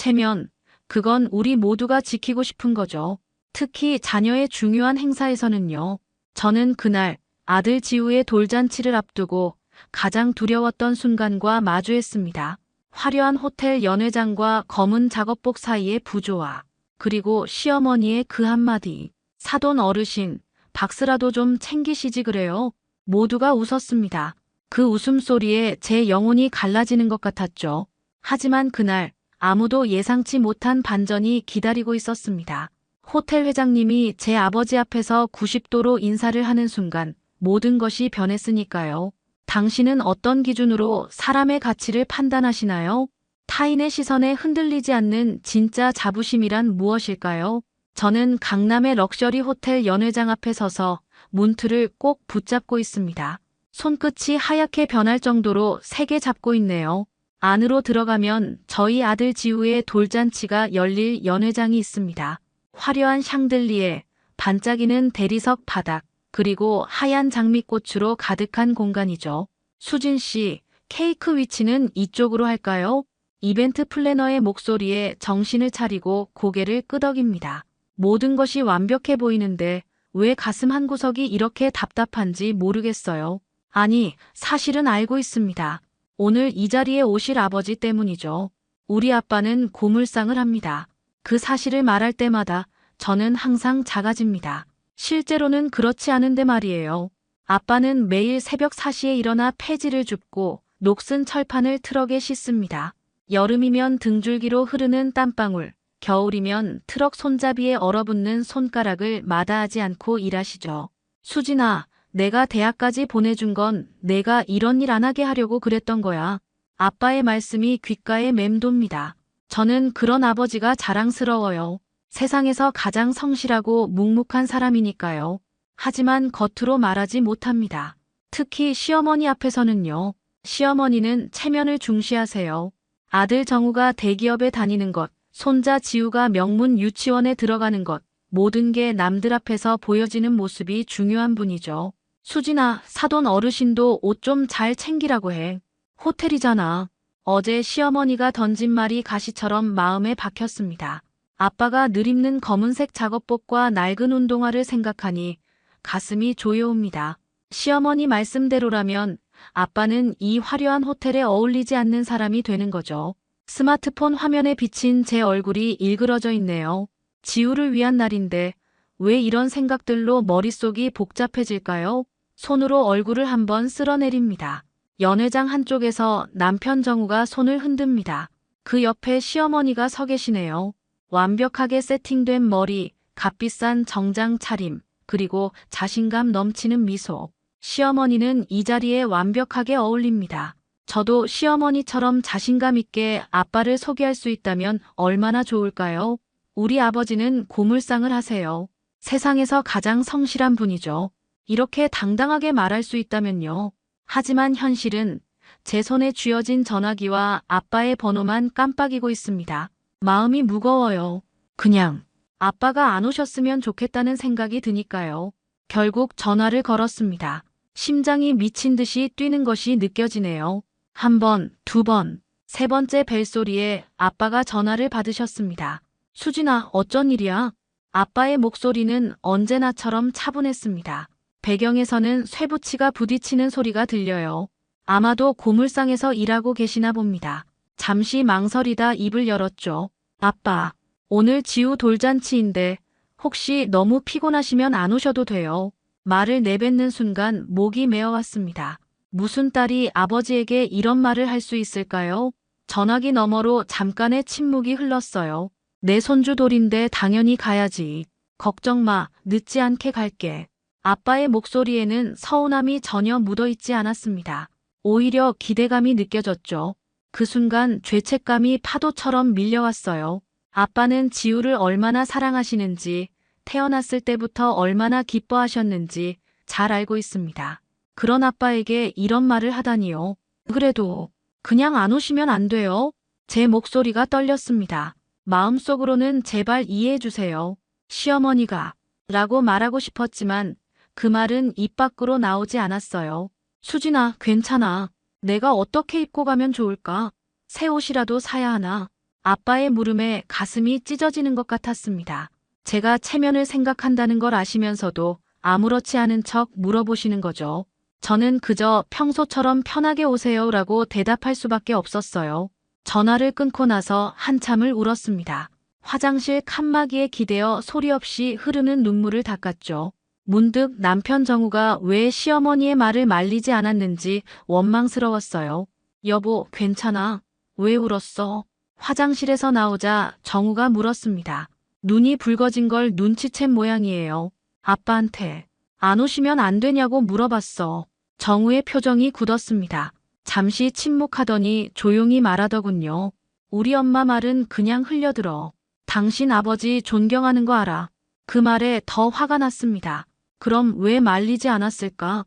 체면, 그건 우리 모두가 지키고 싶은 거죠. 특히 자녀의 중요한 행사에서는요. 저는 그날 아들 지우의 돌잔치를 앞두고 가장 두려웠던 순간과 마주했습니다. 화려한 호텔 연회장과 검은 작업복 사이의 부조화, 그리고 시어머니의 그 한마디. 사돈 어르신, 박스라도 좀 챙기시지 그래요. 모두가 웃었습니다. 그 웃음소리에 제 영혼이 갈라지는 것 같았죠. 하지만 그날 아무도 예상치 못한 반전이 기다리고 있었습니다. 호텔 회장님이 제 아버지 앞에서 90도로 인사를 하는 순간 모든 것이 변했으니까요. 당신은 어떤 기준으로 사람의 가치를 판단하시나요? 타인의 시선에 흔들리지 않는 진짜 자부심이란 무엇일까요? 저는 강남의 럭셔리 호텔 연회장 앞에 서서 문틀을 꼭 붙잡고 있습니다. 손끝이 하얗게 변할 정도로 세게 잡고 있네요. 안으로 들어가면 저희 아들 지우의 돌잔치가 열릴 연회장이 있습니다. 화려한 샹들리에, 반짝이는 대리석 바닥, 그리고 하얀 장미꽃으로 가득한 공간이죠. 수진 씨, 케이크 위치는 이쪽으로 할까요? 이벤트 플래너의 목소리에 정신을 차리고 고개를 끄덕입니다. 모든 것이 완벽해 보이는데 왜 가슴 한구석이 이렇게 답답한지 모르겠어요. 아니, 사실은 알고 있습니다. 오늘 이 자리에 오실 아버지 때문이죠. 우리 아빠는 고물상을 합니다. 그 사실을 말할 때마다 저는 항상 작아집니다. 실제로는 그렇지 않은데 말이에요. 아빠는 매일 새벽 4시에 일어나 폐지를 줍고 녹슨 철판을 트럭에 싣습니다. 여름이면 등줄기로 흐르는 땀방울, 겨울이면 트럭 손잡이에 얼어붙는 손가락을 마다하지 않고 일하시죠. 수진아, 내가 대학까지 보내준 건 내가 이런 일 안 하게 하려고 그랬던 거야. 아빠의 말씀이 귓가에 맴돕니다. 저는 그런 아버지가 자랑스러워요. 세상에서 가장 성실하고 묵묵한 사람이니까요. 하지만 겉으로 말하지 못합니다. 특히 시어머니 앞에서는요. 시어머니는 체면을 중시하세요. 아들 정우가 대기업에 다니는 것, 손자 지우가 명문 유치원에 들어가는 것, 모든 게 남들 앞에서 보여지는 모습이 중요한 분이죠. 수진아, 사돈 어르신도 옷 좀 잘 챙기라고 해. 호텔이잖아. 어제 시어머니가 던진 말이 가시처럼 마음에 박혔습니다. 아빠가 늘 입는 검은색 작업복과 낡은 운동화를 생각하니 가슴이 조여옵니다. 시어머니 말씀대로라면 아빠는 이 화려한 호텔에 어울리지 않는 사람이 되는 거죠. 스마트폰 화면에 비친 제 얼굴이 일그러져 있네요. 지우를 위한 날인데 왜 이런 생각들로 머릿속이 복잡해질까요? 손으로 얼굴을 한번 쓸어내립니다. 연회장 한쪽에서 남편 정우가 손을 흔듭니다. 그 옆에 시어머니가 서 계시네요. 완벽하게 세팅된 머리, 값비싼 정장 차림, 그리고 자신감 넘치는 미소. 시어머니는 이 자리에 완벽하게 어울립니다. 저도 시어머니처럼 자신감 있게 아빠를 소개할 수 있다면 얼마나 좋을까요? 우리 아버지는 고물상을 하세요. 세상에서 가장 성실한 분이죠. 이렇게 당당하게 말할 수 있다면요. 하지만 현실은 제 손에 쥐어진 전화기와 아빠의 번호만 깜빡이고 있습니다. 마음이 무거워요. 그냥 아빠가 안 오셨으면 좋겠다는 생각이 드니까요. 결국 전화를 걸었습니다. 심장이 미친 듯이 뛰는 것이 느껴지네요. 한 번, 두 번, 세 번째 벨소리에 아빠가 전화를 받으셨습니다. 수진아, 어쩐 일이야? 아빠의 목소리는 언제나처럼 차분했습니다. 배경에서는 쇠붙이가 부딪히는 소리가 들려요. 아마도 고물상에서 일하고 계시나 봅니다. 잠시 망설이다 입을 열었죠. 아빠, 오늘 지우 돌잔치인데 혹시 너무 피곤하시면 안 오셔도 돼요. 말을 내뱉는 순간 목이 메어왔습니다. 무슨 딸이 아버지에게 이런 말을 할 수 있을까요? 전화기 너머로 잠깐의 침묵이 흘렀어요. 내 손주 돌인데 당연히 가야지. 걱정 마, 늦지 않게 갈게. 아빠의 목소리에는 서운함이 전혀 묻어있지 않았습니다. 오히려 기대감이 느껴졌죠. 그 순간 죄책감이 파도처럼 밀려왔어요. 아빠는 지우를 얼마나 사랑하시는지, 태어났을 때부터 얼마나 기뻐하셨는지 잘 알고 있습니다. 그런 아빠에게 이런 말을 하다니요. 그래도 그냥 안 오시면 안 돼요. 제 목소리가 떨렸습니다. 마음속으로는 제발 이해해 주세요. 시어머니가 라고 말하고 싶었지만 그 말은 입 밖으로 나오지 않았어요. 수진아, 괜찮아. 내가 어떻게 입고 가면 좋을까? 새 옷이라도 사야 하나? 아빠의 물음에 가슴이 찢어지는 것 같았습니다. 제가 체면을 생각한다는 걸 아시면서도 아무렇지 않은 척 물어보시는 거죠. 저는 그저 평소처럼 편하게 오세요라고 대답할 수밖에 없었어요. 전화를 끊고 나서 한참을 울었습니다. 화장실 칸막이에 기대어 소리 없이 흐르는 눈물을 닦았죠. 문득 남편 정우가 왜 시어머니의 말을 말리지 않았는지 원망스러웠어요. 여보, 괜찮아? 왜 울었어? 화장실에서 나오자 정우가 물었습니다. 눈이 붉어진 걸 눈치챈 모양이에요. 아빠한테 안 오시면 안 되냐고 물어봤어. 정우의 표정이 굳었습니다. 잠시 침묵하더니 조용히 말하더군요. 우리 엄마 말은 그냥 흘려들어. 당신 아버지 존경하는 거 알아. 그 말에 더 화가 났습니다. 그럼 왜 말리지 않았을까?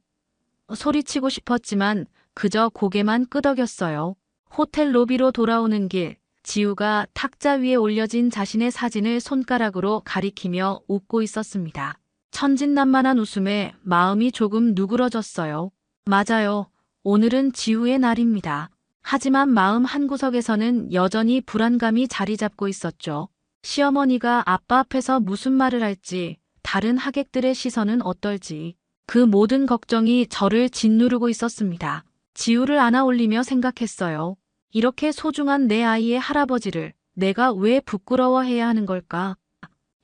소리치고 싶었지만 그저 고개만 끄덕였어요. 호텔 로비로 돌아오는 길, 지우가 탁자 위에 올려진 자신의 사진을 손가락으로 가리키며 웃고 있었습니다. 천진난만한 웃음에 마음이 조금 누그러졌어요. 맞아요. 오늘은 지우의 날입니다. 하지만 마음 한구석에서는 여전히 불안감이 자리 잡고 있었죠. 시어머니가 아빠 앞에서 무슨 말을 할지, 다른 하객들의 시선은 어떨지, 그 모든 걱정이 저를 짓누르고 있었습니다. 지우를 안아 올리며 생각했어요. 이렇게 소중한 내 아이의 할아버지를 내가 왜 부끄러워해야 하는 걸까?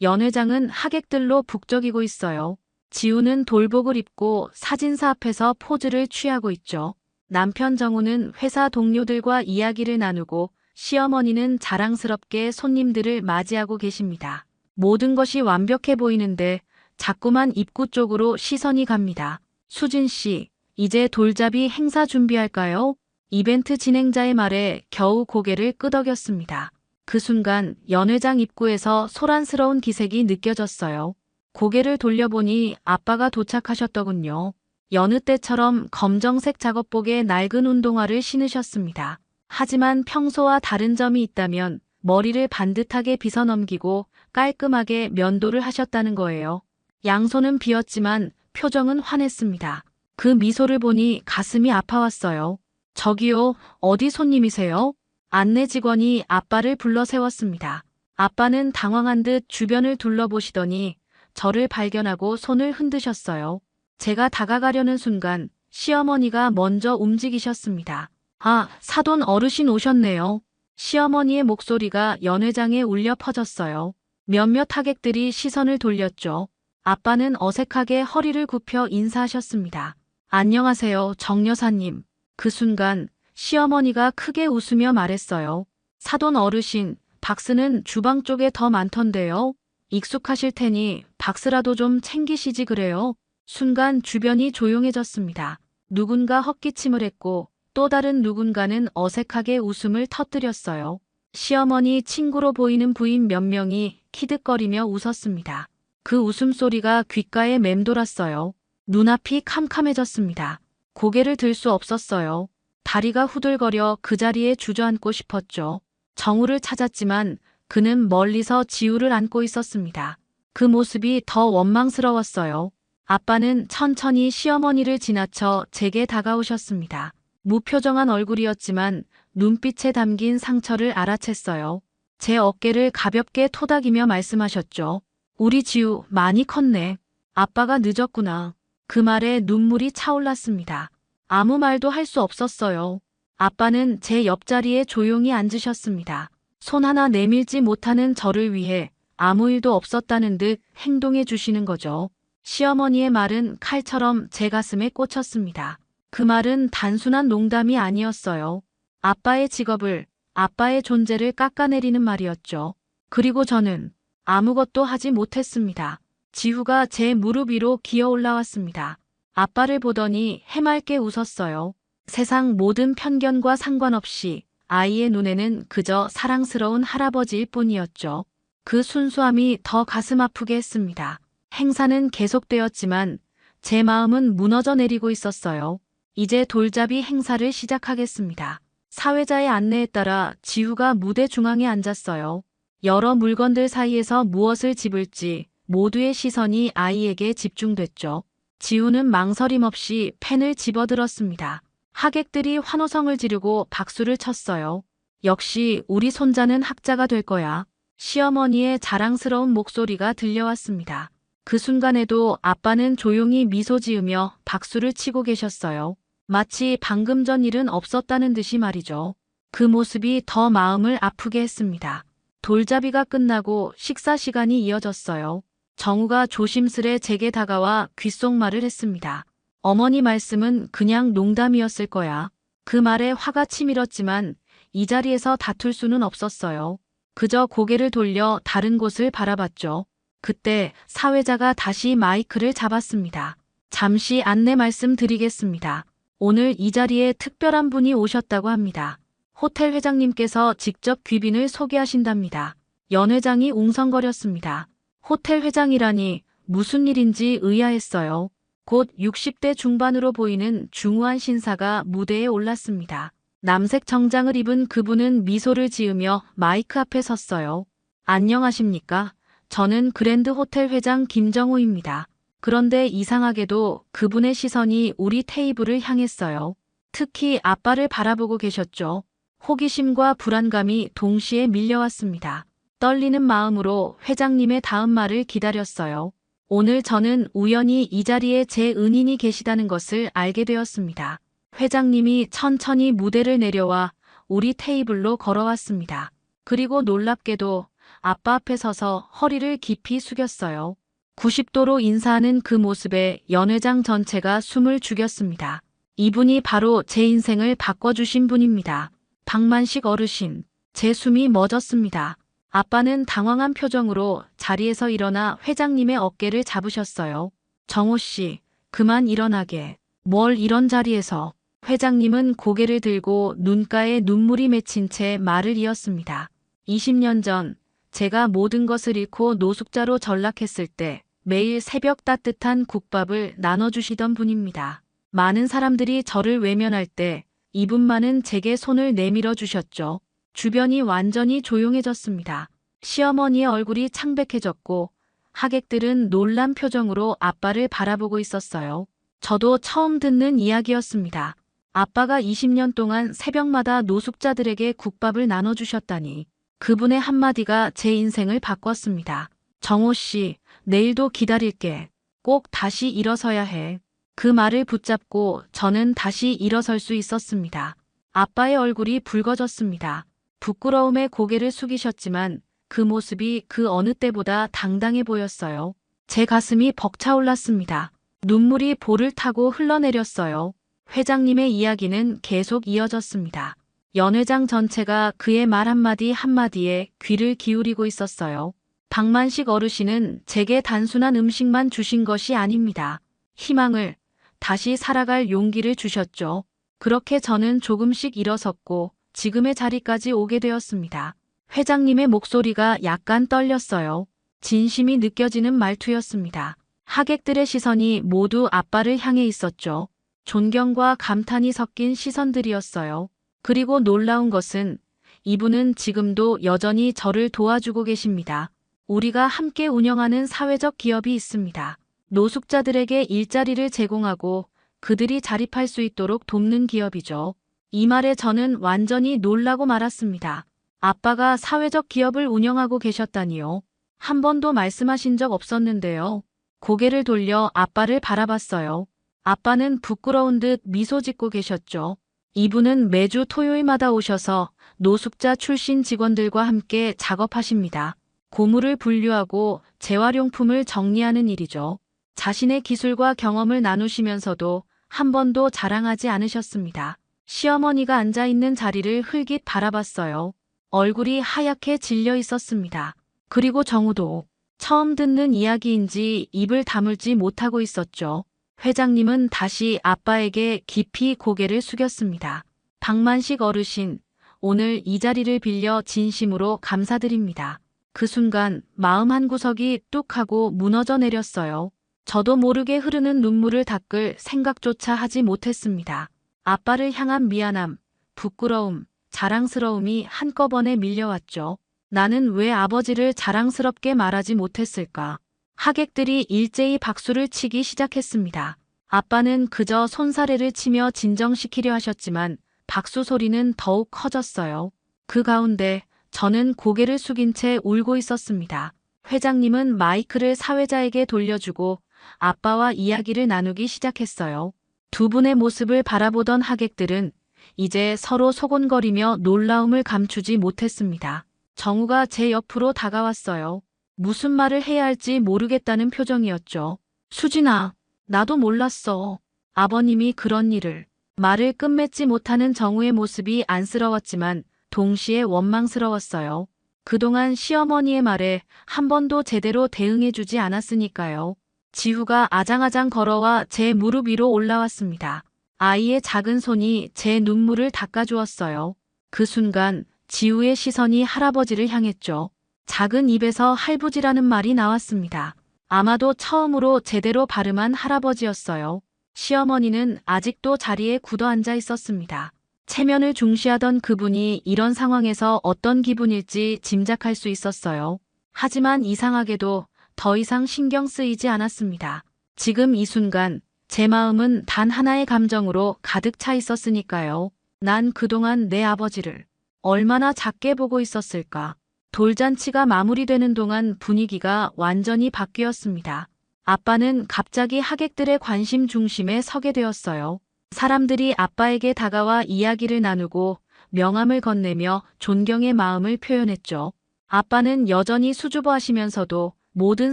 연회장은 하객들로 북적이고 있어요. 지우는 돌복을 입고 사진사 앞에서 포즈를 취하고 있죠. 남편 정우는 회사 동료들과 이야기를 나누고 시어머니는 자랑스럽게 손님들을 맞이하고 계십니다. 모든 것이 완벽해 보이는데 자꾸만 입구 쪽으로 시선이 갑니다. 수진 씨, 이제 돌잡이 행사 준비할까요? 이벤트 진행자의 말에 겨우 고개를 끄덕였습니다. 그 순간 연회장 입구에서 소란스러운 기색이 느껴졌어요. 고개를 돌려보니 아빠가 도착하셨더군요. 여느 때처럼 검정색 작업복에 낡은 운동화를 신으셨습니다. 하지만 평소와 다른 점이 있다면 머리를 반듯하게 빗어넘기고 깔끔하게 면도를 하셨다는 거예요. 양손은 비었지만 표정은 환했습니다. 그 미소를 보니 가슴이 아파왔어요. 저기요, 어디 손님이세요? 안내 직원이 아빠를 불러 세웠습니다. 아빠는 당황한 듯 주변을 둘러보시더니 저를 발견하고 손을 흔드셨어요. 제가 다가가려는 순간 시어머니가 먼저 움직이셨습니다. 아, 사돈 어르신 오셨네요. 시어머니의 목소리가 연회장에 울려 퍼졌어요. 몇몇 하객들이 시선을 돌렸죠. 아빠는 어색하게 허리를 굽혀 인사하셨습니다. 안녕하세요, 정 여사님. 그 순간 시어머니가 크게 웃으며 말했어요. 사돈 어르신, 박스는 주방 쪽에 더 많던데요. 익숙하실 테니 박스라도 좀 챙기시지 그래요. 순간 주변이 조용해졌습니다. 누군가 헛기침을 했고 또 다른 누군가는 어색하게 웃음을 터뜨렸어요. 시어머니 친구로 보이는 부인 몇 명이 키득거리며 웃었습니다. 그 웃음소리가 귓가에 맴돌았어요. 눈앞이 캄캄해졌습니다. 고개를 들 수 없었어요. 다리가 후들거려 그 자리에 주저앉고 싶었죠. 정우를 찾았지만 그는 멀리서 지우를 안고 있었습니다. 그 모습이 더 원망스러웠어요. 아빠는 천천히 시어머니를 지나쳐 제게 다가오셨습니다. 무표정한 얼굴이었지만 눈빛에 담긴 상처를 알아챘어요. 제 어깨를 가볍게 토닥이며 말씀하셨죠. 우리 지우 많이 컸네. 아빠가 늦었구나. 그 말에 눈물이 차올랐습니다. 아무 말도 할 수 없었어요. 아빠는 제 옆자리에 조용히 앉으셨습니다. 손 하나 내밀지 못하는 저를 위해 아무 일도 없었다는 듯 행동해 주시는 거죠. 시어머니의 말은 칼처럼 제 가슴에 꽂혔습니다. 그 말은 단순한 농담이 아니었어요. 아빠의 직업을, 아빠의 존재를 깎아내리는 말이었죠. 그리고 저는 아무것도 하지 못했습니다. 지우가 제 무릎 위로 기어 올라왔습니다. 아빠를 보더니 해맑게 웃었어요. 세상 모든 편견과 상관없이 아이의 눈에는 그저 사랑스러운 할아버지일 뿐이었죠. 그 순수함이 더 가슴 아프게 했습니다. 행사는 계속되었지만 제 마음은 무너져 내리고 있었어요. 이제 돌잡이 행사를 시작하겠습니다. 사회자의 안내에 따라 지우가 무대 중앙에 앉았어요. 여러 물건들 사이에서 무엇을 집을지 모두의 시선이 아이에게 집중됐죠. 지우는 망설임 없이 펜을 집어들었습니다. 하객들이 환호성을 지르고 박수를 쳤어요. 역시 우리 손자는 학자가 될 거야. 시어머니의 자랑스러운 목소리가 들려왔습니다. 그 순간에도 아빠는 조용히 미소 지으며 박수를 치고 계셨어요. 마치 방금 전 일은 없었다는 듯이 말이죠. 그 모습이 더 마음을 아프게 했습니다. 돌잡이가 끝나고 식사 시간이 이어졌어요. 정우가 조심스레 제게 다가와 귓속말을 했습니다. 어머니 말씀은 그냥 농담이었을 거야. 그 말에 화가 치밀었지만 이 자리에서 다툴 수는 없었어요. 그저 고개를 돌려 다른 곳을 바라봤죠. 그때 사회자가 다시 마이크를 잡았습니다. 잠시 안내 말씀드리겠습니다. 오늘 이 자리에 특별한 분이 오셨다고 합니다. 호텔 회장님께서 직접 귀빈을 소개하신답니다. 연 회장이 웅성거렸습니다. 호텔 회장이라니 무슨 일인지 의아했어요. 곧 60대 중반으로 보이는 중후한 신사가 무대에 올랐습니다. 남색 정장을 입은 그분은 미소를 지으며 마이크 앞에 섰어요. 안녕하십니까? 저는 그랜드 호텔 회장 김정우입니다. 그런데 이상하게도 그분의 시선이 우리 테이블을 향했어요. 특히 아빠를 바라보고 계셨죠. 호기심과 불안감이 동시에 밀려왔습니다. 떨리는 마음으로 회장님의 다음 말을 기다렸어요. 오늘 저는 우연히 이 자리에 제 은인이 계시다는 것을 알게 되었습니다. 회장님이 천천히 무대를 내려와 우리 테이블로 걸어왔습니다. 그리고 놀랍게도 아빠 앞에 서서 허리를 깊이 숙였어요. 90도로 인사하는 그 모습에 연 회장 전체가 숨을 죽였습니다. 이분이 바로 제 인생을 바꿔주신 분입니다. 박만식 어르신. 제 숨이 멎었습니다. 아빠는 당황한 표정으로 자리에서 일어나 회장님의 어깨를 잡으셨어요. 정호 씨, 그만 일어나게. 뭘 이런 자리에서. 회장님은 고개를 들고 눈가에 눈물이 맺힌 채 말을 이었습니다. 20년 전 제가 모든 것을 잃고 노숙자로 전락했을 때 매일 새벽 따뜻한 국밥을 나눠주시던 분입니다. 많은 사람들이 저를 외면할 때 이분만은 제게 손을 내밀어 주셨죠. 주변이 완전히 조용해졌습니다. 시어머니의 얼굴이 창백해졌고 하객들은 놀란 표정으로 아빠를 바라보고 있었어요. 저도 처음 듣는 이야기였습니다. 아빠가 20년 동안 새벽마다 노숙자들에게 국밥을 나눠주셨다니. 그분의 한마디가 제 인생을 바꿨습니다. 정호 씨, 내일도 기다릴게. 꼭 다시 일어서야 해. 그 말을 붙잡고 저는 다시 일어설 수 있었습니다. 아빠의 얼굴이 붉어졌습니다. 부끄러움에 고개를 숙이셨지만 그 모습이 그 어느 때보다 당당해 보였어요. 제 가슴이 벅차올랐습니다. 눈물이 볼을 타고 흘러내렸어요. 회장님의 이야기는 계속 이어졌습니다. 연 회장 전체가 그의 말 한마디 한마디에 귀를 기울이고 있었어요. 박만식 어르신은 제게 단순한 음식만 주신 것이 아닙니다. 희망을, 다시 살아갈 용기를 주셨죠. 그렇게 저는 조금씩 일어섰고 지금의 자리까지 오게 되었습니다. 회장님의 목소리가 약간 떨렸어요. 진심이 느껴지는 말투였습니다. 하객들의 시선이 모두 아빠를 향해 있었죠. 존경과 감탄이 섞인 시선들이었어요. 그리고 놀라운 것은 이분은 지금도 여전히 저를 도와주고 계십니다. 우리가 함께 운영하는 사회적 기업이 있습니다. 노숙자들에게 일자리를 제공하고 그들이 자립할 수 있도록 돕는 기업이죠. 이 말에 저는 완전히 놀라고 말았습니다. 아빠가 사회적 기업을 운영하고 계셨다니요. 한 번도 말씀하신 적 없었는데요. 고개를 돌려 아빠를 바라봤어요. 아빠는 부끄러운 듯 미소 짓고 계셨죠. 이분은 매주 토요일마다 오셔서 노숙자 출신 직원들과 함께 작업하십니다. 고물을 분류하고 재활용품을 정리하는 일이죠. 자신의 기술과 경험을 나누시면서도 한 번도 자랑하지 않으셨습니다. 시어머니가 앉아있는 자리를 흘깃 바라봤어요. 얼굴이 하얗게 질려 있었습니다. 그리고 정우도 처음 듣는 이야기인지 입을 다물지 못하고 있었죠. 회장님은 다시 아빠에게 깊이 고개를 숙였습니다. 박만식 어르신, 오늘 이 자리를 빌려 진심으로 감사드립니다. 그 순간 마음 한구석이 뚝 하고 무너져 내렸어요. 저도 모르게 흐르는 눈물을 닦을 생각조차 하지 못했습니다. 아빠를 향한 미안함, 부끄러움, 자랑스러움이 한꺼번에 밀려왔죠. 나는 왜 아버지를 자랑스럽게 말하지 못했을까? 하객들이 일제히 박수를 치기 시작했습니다. 아빠는 그저 손사래를 치며 진정시키려 하셨지만 박수 소리는 더욱 커졌어요. 그 가운데 저는 고개를 숙인 채 울고 있었습니다. 회장님은 마이크를 사회자에게 돌려주고 아빠와 이야기를 나누기 시작했어요. 두 분의 모습을 바라보던 하객들은 이제 서로 소곤거리며 놀라움을 감추지 못했습니다. 정우가 제 옆으로 다가왔어요. 무슨 말을 해야 할지 모르겠다는 표정이었죠. 수진아, 나도 몰랐어. 아버님이 그런 일을. 말을 끝맺지 못하는 정우의 모습이 안쓰러웠지만 동시에 원망스러웠어요. 그동안 시어머니의 말에 한 번도 제대로 대응해주지 않았으니까요. 지우가 아장아장 걸어와 제 무릎 위로 올라왔습니다. 아이의 작은 손이 제 눈물을 닦아주었어요. 그 순간 지우의 시선이 할아버지를 향했죠. 작은 입에서 할부지라는 말이 나왔습니다. 아마도 처음으로 제대로 발음한 할아버지였어요. 시어머니는 아직도 자리에 굳어앉아 있었습니다. 체면을 중시하던 그분이 이런 상황에서 어떤 기분일지 짐작할 수 있었어요. 하지만 이상하게도 더 이상 신경 쓰이지 않았습니다. 지금 이 순간 제 마음은 단 하나의 감정으로 가득 차 있었으니까요. 난 그동안 내 아버지를 얼마나 작게 보고 있었을까. 돌잔치가 마무리되는 동안 분위기가 완전히 바뀌었습니다. 아빠는 갑자기 하객들의 관심 중심에 서게 되었어요. 사람들이 아빠에게 다가와 이야기를 나누고 명함을 건네며 존경의 마음을 표현했죠. 아빠는 여전히 수줍어하시면서도 모든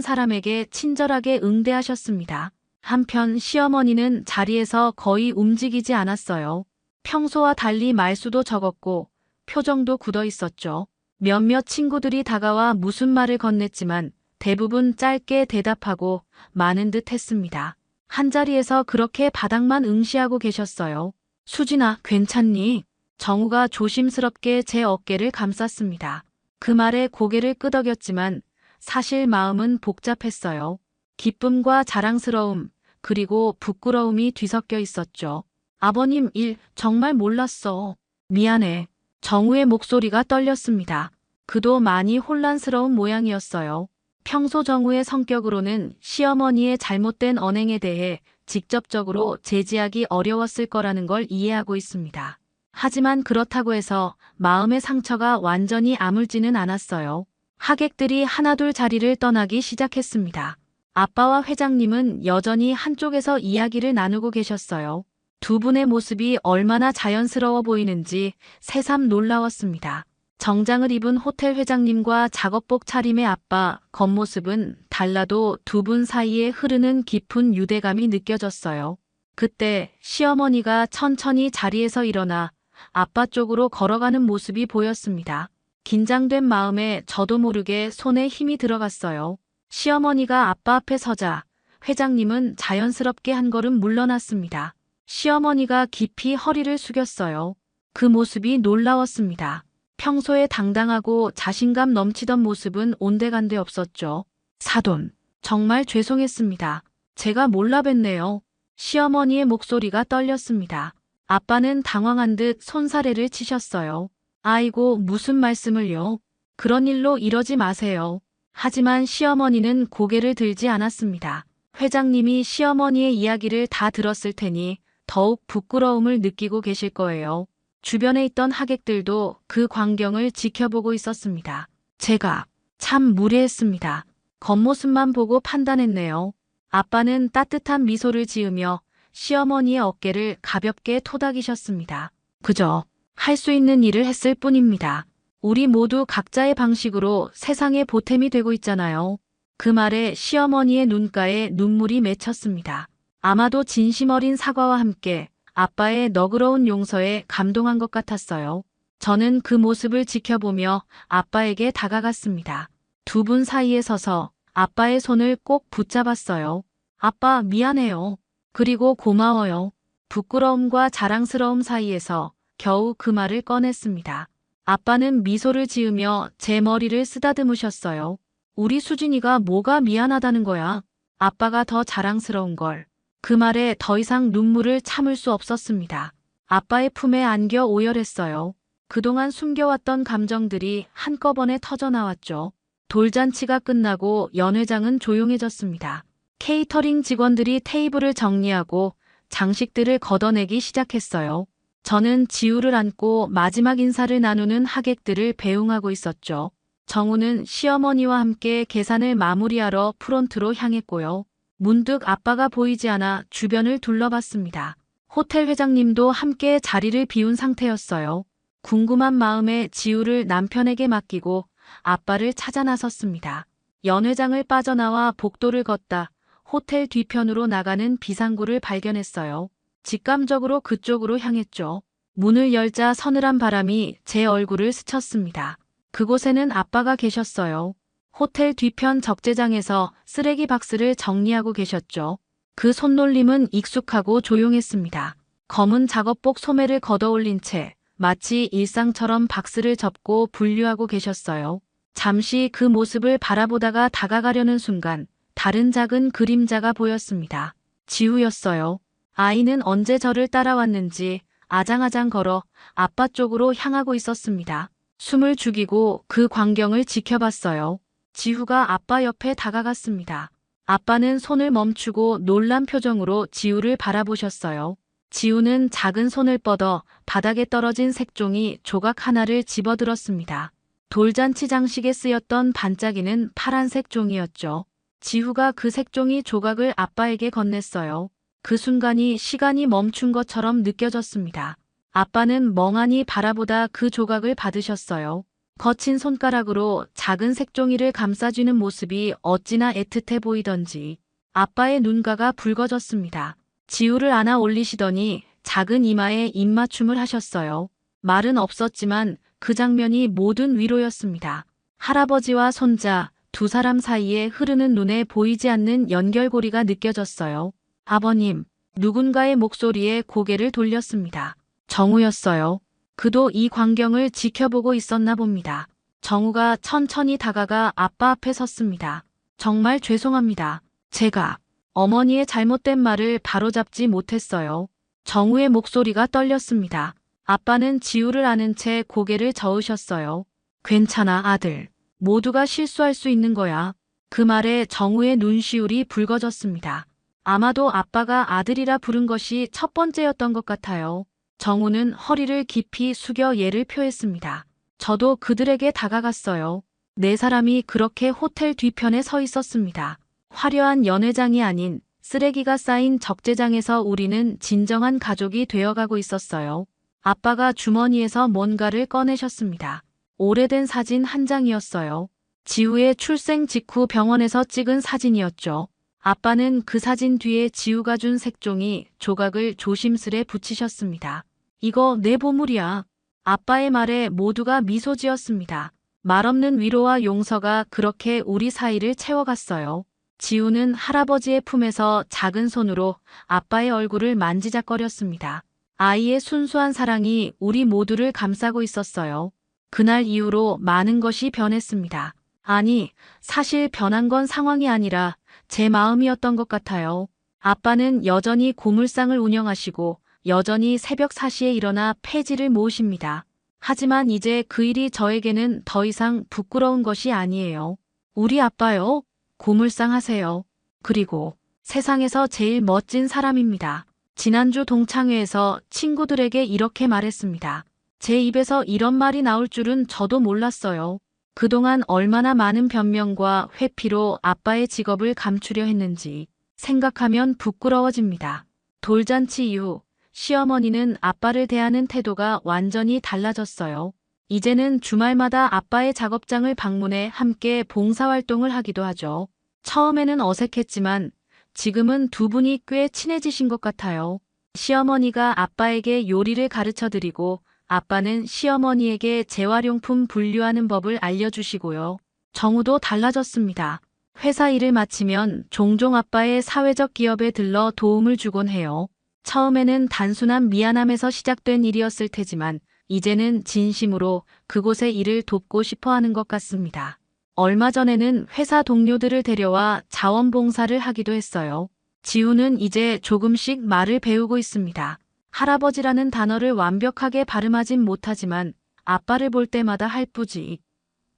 사람에게 친절하게 응대하셨습니다. 한편 시어머니는 자리에서 거의 움직이지 않았어요. 평소와 달리 말수도 적었고 표정도 굳어 있었죠. 몇몇 친구들이 다가와 무슨 말을 건넸지만 대부분 짧게 대답하고 마는 듯 했습니다. 한자리에서 그렇게 바닥만 응시하고 계셨어요. 수진아, 괜찮니? 정우가 조심스럽게 제 어깨를 감쌌습니다. 그 말에 고개를 끄덕였지만 사실 마음은 복잡했어요. 기쁨과 자랑스러움, 그리고 부끄러움이 뒤섞여 있었죠. 아버님 일 정말 몰랐어. 미안해. 정우의 목소리가 떨렸습니다. 그도 많이 혼란스러운 모양이었어요. 평소 정우의 성격으로는 시어머니의 잘못된 언행에 대해 직접적으로 제지하기 어려웠을 거라는 걸 이해하고 있습니다. 하지만 그렇다고 해서 마음의 상처가 완전히 아물지는 않았어요. 하객들이 하나둘 자리를 떠나기 시작했습니다. 아빠와 회장님은 여전히 한쪽에서 이야기를 나누고 계셨어요. 두 분의 모습이 얼마나 자연스러워 보이는지 새삼 놀라웠습니다. 정장을 입은 호텔 회장님과 작업복 차림의 아빠 겉모습은 달라도 두 분 사이에 흐르는 깊은 유대감이 느껴졌어요. 그때 시어머니가 천천히 자리에서 일어나 아빠 쪽으로 걸어가는 모습이 보였습니다. 긴장된 마음에 저도 모르게 손에 힘이 들어갔어요. 시어머니가 아빠 앞에 서자 회장님은 자연스럽게 한 걸음 물러났습니다. 시어머니가 깊이 허리를 숙였어요. 그 모습이 놀라웠습니다. 평소에 당당하고 자신감 넘치던 모습은 온데간데 없었죠. 사돈, 정말 죄송했습니다. 제가 몰라 뵀네요. 시어머니의 목소리가 떨렸습니다. 아빠는 당황한 듯 손사래를 치셨어요. 아이고, 무슨 말씀을요. 그런 일로 이러지 마세요. 하지만 시어머니는 고개를 들지 않았습니다. 회장님이 시어머니의 이야기를 다 들었을 테니 더욱 부끄러움을 느끼고 계실 거예요. 주변에 있던 하객들도 그 광경을 지켜보고 있었습니다. 제가 참 무례했습니다. 겉모습만 보고 판단했네요. 아빠는 따뜻한 미소를 지으며 시어머니의 어깨를 가볍게 토닥이셨습니다. 그저 할 수 있는 일을 했을 뿐입니다. 우리 모두 각자의 방식으로 세상의 보탬이 되고 있잖아요. 그 말에 시어머니의 눈가에 눈물이 맺혔습니다. 아마도 진심 어린 사과와 함께 아빠의 너그러운 용서에 감동한 것 같았어요. 저는 그 모습을 지켜보며 아빠에게 다가갔습니다. 두 분 사이에 서서 아빠의 손을 꼭 붙잡았어요. 아빠, 미안해요. 그리고 고마워요. 부끄러움과 자랑스러움 사이에서 겨우 그 말을 꺼냈습니다. 아빠는 미소를 지으며 제 머리를 쓰다듬으셨어요. 우리 수진이가 뭐가 미안하다는 거야. 아빠가 더 자랑스러운 걸. 그 말에 더 이상 눈물을 참을 수 없었습니다. 아빠의 품에 안겨 오열했어요. 그동안 숨겨왔던 감정들이 한꺼번에 터져나왔죠. 돌잔치가 끝나고 연회장은 조용해졌습니다. 케이터링 직원들이 테이블을 정리하고 장식들을 걷어내기 시작했어요. 저는 지우를 안고 마지막 인사를 나누는 하객들을 배웅하고 있었죠. 정우는 시어머니와 함께 계산을 마무리하러 프론트로 향했고요. 문득 아빠가 보이지 않아 주변을 둘러봤습니다. 호텔 회장님도 함께 자리를 비운 상태였어요. 궁금한 마음에 지우를 남편에게 맡기고 아빠를 찾아 나섰습니다. 연 회장을 빠져나와 복도를 걷다 호텔 뒤편으로 나가는 비상구를 발견했어요. 직감적으로 그쪽으로 향했죠. 문을 열자 서늘한 바람이 제 얼굴을 스쳤습니다. 그곳에는 아빠가 계셨어요. 호텔 뒤편 적재장에서 쓰레기 박스를 정리하고 계셨죠. 그 손놀림은 익숙하고 조용했습니다. 검은 작업복 소매를 걷어올린 채 마치 일상처럼 박스를 접고 분류하고 계셨어요. 잠시 그 모습을 바라보다가 다가가려는 순간 다른 작은 그림자가 보였습니다. 지우였어요. 아이는 언제 저를 따라왔는지 아장아장 걸어 아빠 쪽으로 향하고 있었습니다. 숨을 죽이고 그 광경을 지켜봤어요. 지우가 아빠 옆에 다가갔습니다. 아빠는 손을 멈추고 놀란 표정으로 지우를 바라보셨어요. 지우는 작은 손을 뻗어 바닥에 떨어진 색종이 조각 하나를 집어들었습니다. 돌잔치 장식에 쓰였던 반짝이는 파란색 종이였죠. 지우가 그 색종이 조각을 아빠에게 건넸어요. 그 순간이 시간이 멈춘 것처럼 느껴졌습니다. 아빠는 멍하니 바라보다 그 조각을 받으셨어요. 거친 손가락으로 작은 색종이를 감싸쥐는 모습이 어찌나 애틋해 보이던지 아빠의 눈가가 붉어졌습니다. 지우를 안아 올리시더니 작은 이마에 입맞춤을 하셨어요. 말은 없었지만 그 장면이 모든 위로였습니다. 할아버지와 손자 두 사람 사이에 흐르는 눈에 보이지 않는 연결고리가 느껴졌어요. 아버님, 누군가의 목소리에 고개를 돌렸습니다. 정우였어요. 그도 이 광경을 지켜보고 있었나 봅니다. 정우가 천천히 다가가 아빠 앞에 섰습니다. 정말 죄송합니다. 제가 어머니의 잘못된 말을 바로잡지 못했어요. 정우의 목소리가 떨렸습니다. 아빠는 지우를 안은 채 고개를 저으셨어요. 괜찮아, 아들. 모두가 실수할 수 있는 거야. 그 말에 정우의 눈시울이 붉어졌습니다. 아마도 아빠가 아들이라 부른 것이 첫 번째였던 것 같아요. 정우는 허리를 깊이 숙여 예를 표했습니다. 저도 그들에게 다가갔어요. 네 사람이 그렇게 호텔 뒤편에 서 있었습니다. 화려한 연회장이 아닌 쓰레기가 쌓인 적재장에서 우리는 진정한 가족이 되어가고 있었어요. 아빠가 주머니에서 뭔가를 꺼내셨습니다. 오래된 사진 한 장이었어요. 지우의 출생 직후 병원에서 찍은 사진이었죠. 아빠는 그 사진 뒤에 지우가 준 색종이 조각을 조심스레 붙이셨습니다. 이거 내 보물이야. 아빠의 말에 모두가 미소 지었습니다. 말없는 위로와 용서가 그렇게 우리 사이를 채워갔어요. 지우는 할아버지의 품에서 작은 손으로 아빠의 얼굴을 만지작거렸습니다. 아이의 순수한 사랑이 우리 모두를 감싸고 있었어요. 그날 이후로 많은 것이 변했습니다. 아니, 사실 변한 건 상황이 아니라 제 마음이었던 것 같아요. 아빠는 여전히 고물상을 운영하시고 여전히 새벽 4시에 일어나 폐지를 모으십니다. 하지만 이제 그 일이 저에게는 더 이상 부끄러운 것이 아니에요. 우리 아빠요? 고물상 하세요. 그리고 세상에서 제일 멋진 사람입니다. 지난주 동창회에서 친구들에게 이렇게 말했습니다. 제 입에서 이런 말이 나올 줄은 저도 몰랐어요. 그동안 얼마나 많은 변명과 회피로 아빠의 직업을 감추려 했는지 생각하면 부끄러워집니다. 돌잔치 이후 시어머니는 아빠를 대하는 태도가 완전히 달라졌어요. 이제는 주말마다 아빠의 작업장을 방문해 함께 봉사활동을 하기도 하죠. 처음에는 어색했지만 지금은 두 분이 꽤 친해지신 것 같아요. 시어머니가 아빠에게 요리를 가르쳐드리고 아빠는 시어머니에게 재활용품 분류하는 법을 알려주시고요. 정우도 달라졌습니다. 회사 일을 마치면 종종 아빠의 사회적 기업에 들러 도움을 주곤 해요. 처음에는 단순한 미안함에서 시작된 일이었을 테지만 이제는 진심으로 그곳의 일을 돕고 싶어 하는 것 같습니다. 얼마 전에는 회사 동료들을 데려와 자원봉사를 하기도 했어요. 지우는 이제 조금씩 말을 배우고 있습니다. 할아버지라는 단어를 완벽하게 발음하진 못하지만 아빠를 볼 때마다 할부지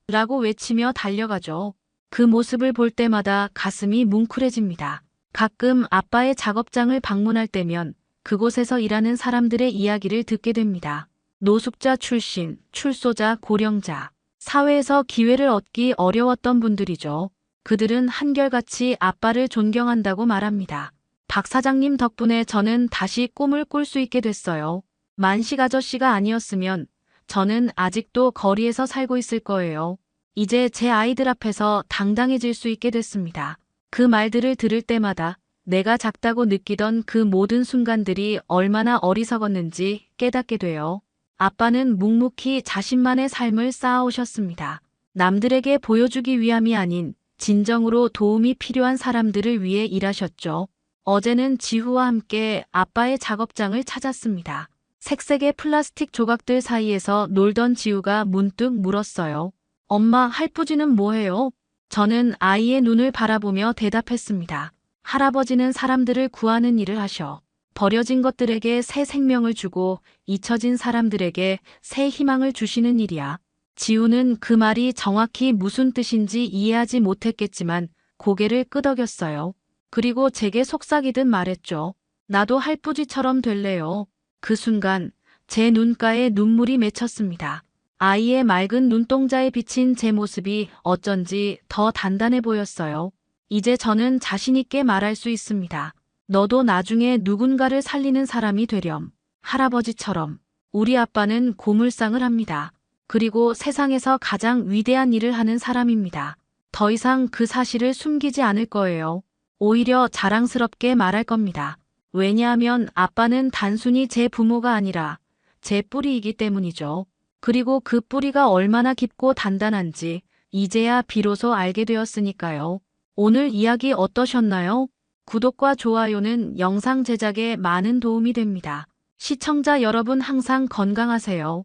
라고 외치며 달려가죠. 그 모습을 볼 때마다 가슴이 뭉클해집니다. 가끔 아빠의 작업장을 방문할 때면 그곳에서 일하는 사람들의 이야기를 듣게 됩니다. 노숙자 출신, 출소자, 고령자, 사회에서 기회를 얻기 어려웠던 분들이죠. 그들은 한결같이 아빠를 존경한다고 말합니다. 박 사장님 덕분에 저는 다시 꿈을 꿀 수 있게 됐어요. 만식 아저씨가 아니었으면 저는 아직도 거리에서 살고 있을 거예요. 이제 제 아이들 앞에서 당당해질 수 있게 됐습니다. 그 말들을 들을 때마다 내가 작다고 느끼던 그 모든 순간들이 얼마나 어리석었는지 깨닫게 돼요. 아빠는 묵묵히 자신만의 삶을 쌓아오셨습니다. 남들에게 보여주기 위함이 아닌 진정으로 도움이 필요한 사람들을 위해 일하셨죠. 어제는 지후와 함께 아빠의 작업장을 찾았습니다. 색색의 플라스틱 조각들 사이에서 놀던 지우가 문득 물었어요. 엄마, 할부지는 뭐해요? 저는 아이의 눈을 바라보며 대답했습니다. 할아버지는 사람들을 구하는 일을 하셔. 버려진 것들에게 새 생명을 주고 잊혀진 사람들에게 새 희망을 주시는 일이야. 지우는 그 말이 정확히 무슨 뜻인지 이해하지 못했겠지만 고개를 끄덕였어요. 그리고 제게 속삭이듯 말했죠. 나도 할부지처럼 될래요. 그 순간 제 눈가에 눈물이 맺혔습니다. 아이의 맑은 눈동자에 비친 제 모습이 어쩐지 더 단단해 보였어요. 이제 저는 자신 있게 말할 수 있습니다. 너도 나중에 누군가를 살리는 사람이 되렴. 할아버지처럼. 우리 아빠는 고물상을 합니다. 그리고 세상에서 가장 위대한 일을 하는 사람입니다. 더 이상 그 사실을 숨기지 않을 거예요. 오히려 자랑스럽게 말할 겁니다. 왜냐하면 아빠는 단순히 제 부모가 아니라 제 뿌리이기 때문이죠. 그리고 그 뿌리가 얼마나 깊고 단단한지 이제야 비로소 알게 되었으니까요. 오늘 이야기 어떠셨나요? 구독과 좋아요는 영상 제작에 많은 도움이 됩니다. 시청자 여러분 항상 건강하세요.